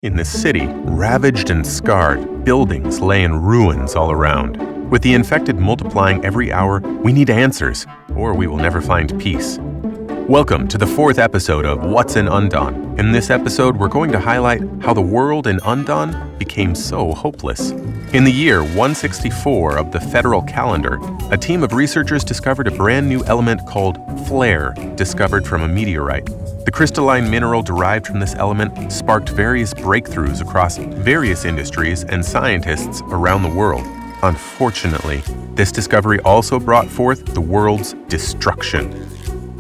In the city, ravaged and scarred, buildings lay in ruins all around. With the infected multiplying every hour, we need answers, or we will never find peace. Welcome to the 4th episode of What's in Undawn. In this episode, we're going to highlight how the world in Undawn became so hopeless. In the year 164 of the federal calendar, a team of researchers discovered a brand new element called flare, discovered from a meteorite. The crystalline mineral derived from this element sparked various breakthroughs across various industries and scientists around the world. Unfortunately, this discovery also brought forth the world's destruction.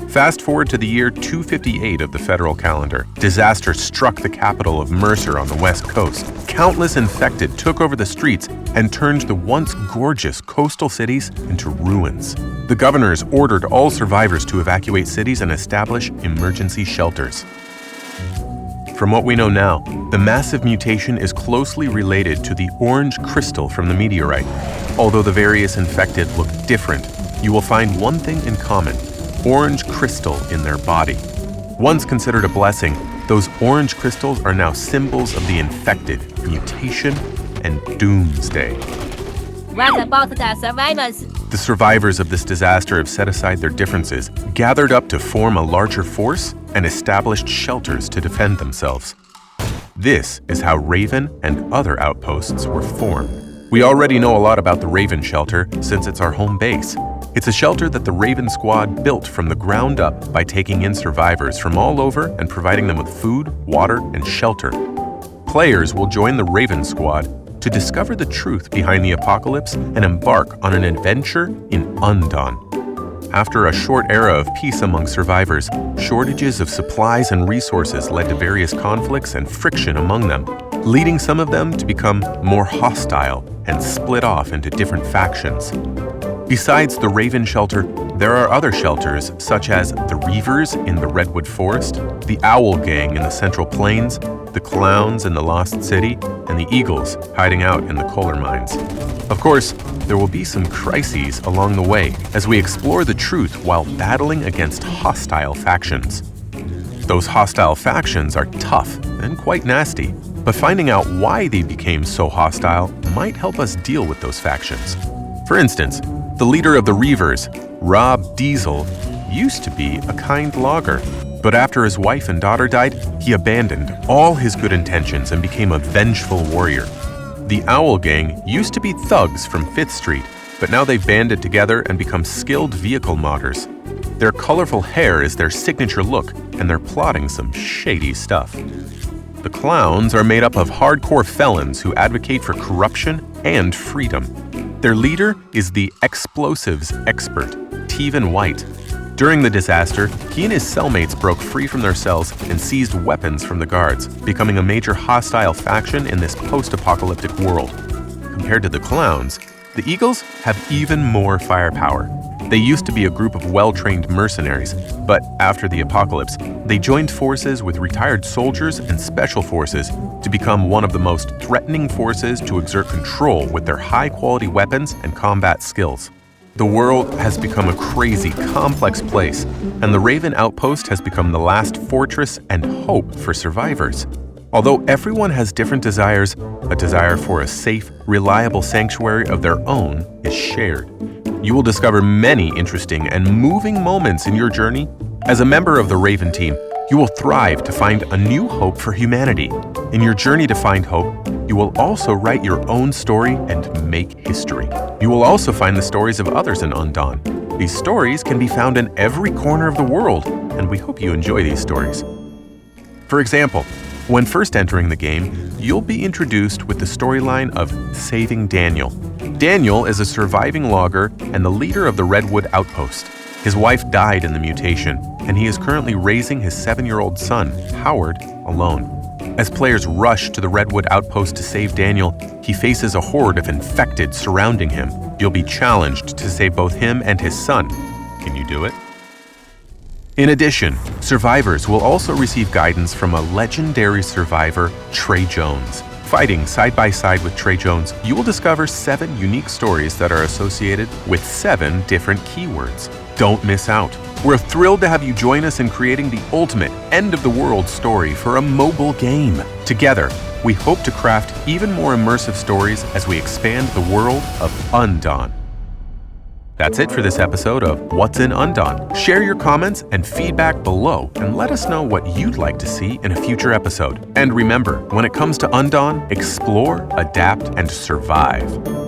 Fast forward to the year 258 of the federal calendar. Disaster struck the capital of Mercer on the west coast. Countless infected took over the streets and turned the once gorgeous coastal cities into ruins. The governors ordered all survivors to evacuate cities and establish emergency shelters. From what we know now, the massive mutation is closely related to the orange crystal from the meteorite. Although the various infected look different, you will find one thing in common: orange crystal in their body. Once considered a blessing, those orange crystals are now symbols of the infected, mutation, and doomsday. What about the survivors? The survivors of this disaster have set aside their differences, gathered up to form a larger force, and established shelters to defend themselves. This is how Raven and other outposts were formed. We already know a lot about the Raven shelter since it's our home base. It's a shelter that the Raven Squad built from the ground up by taking in survivors from all over and providing them with food, water, and shelter. Players will join the Raven Squad to discover the truth behind the apocalypse and embark on an adventure in Undawn. After a short era of peace among survivors, shortages of supplies and resources led to various conflicts and friction among them, leading some of them to become more hostile and split off into different factions. Besides the Raven Shelter, there are other shelters such as the Reavers in the Redwood Forest, the Owl Gang in the Central Plains, the Clowns in the Lost City, and the Eagles hiding out in the coal mines. Of course, there will be some crises along the way as we explore the truth while battling against hostile factions. Those hostile factions are tough and quite nasty, but finding out why they became so hostile might help us deal with those factions. For instance, the leader of the Reavers, Rob Diesel, used to be a kind logger, but after his wife and daughter died, he abandoned all his good intentions and became a vengeful warrior. The Owl Gang used to be thugs from 5th Street, but now they've banded together and become skilled vehicle modders. Their colorful hair is their signature look, and they're plotting some shady stuff. The Clowns are made up of hardcore felons who advocate for corruption and freedom. Their leader is the explosives expert, Teven White. During the disaster, he and his cellmates broke free from their cells and seized weapons from the guards, becoming a major hostile faction in this post-apocalyptic world. Compared to the Clowns, the Eagles have even more firepower. They used to be a group of well-trained mercenaries, but after the apocalypse, they joined forces with retired soldiers and special forces to become one of the most threatening forces to exert control with their high-quality weapons and combat skills. The world has become a crazy, complex place, and the Raven Outpost has become the last fortress and hope for survivors. Although everyone has different desires, a desire for a safe, reliable sanctuary of their own is shared. You will discover many interesting and moving moments in your journey. As a member of the Raven team, you will thrive to find a new hope for humanity. In your journey to find hope, you will also write your own story and make history. You will also find the stories of others in Undawn. These stories can be found in every corner of the world, and we hope you enjoy these stories. For example, when first entering the game, you'll be introduced with the storyline of saving Daniel. Daniel is a surviving logger and the leader of the Redwood Outpost. His wife died in the mutation, and he is currently raising his 7-year-old son, Howard, alone. As players rush to the Redwood Outpost to save Daniel, he faces a horde of infected surrounding him. You'll be challenged to save both him and his son. Can you do it? In addition, survivors will also receive guidance from a legendary survivor, Trey Jones. Fighting side by side with Trey Jones, you will discover 7 unique stories that are associated with 7 different keywords. Don't miss out. We're thrilled to have you join us in creating the ultimate end-of-the-world story for a mobile game. Together, we hope to craft even more immersive stories as we expand the world of Undawn. That's it for this episode of What's in Undawn. Share your comments and feedback below and let us know what you'd like to see in a future episode. And remember, when it comes to Undawn, explore, adapt, and survive.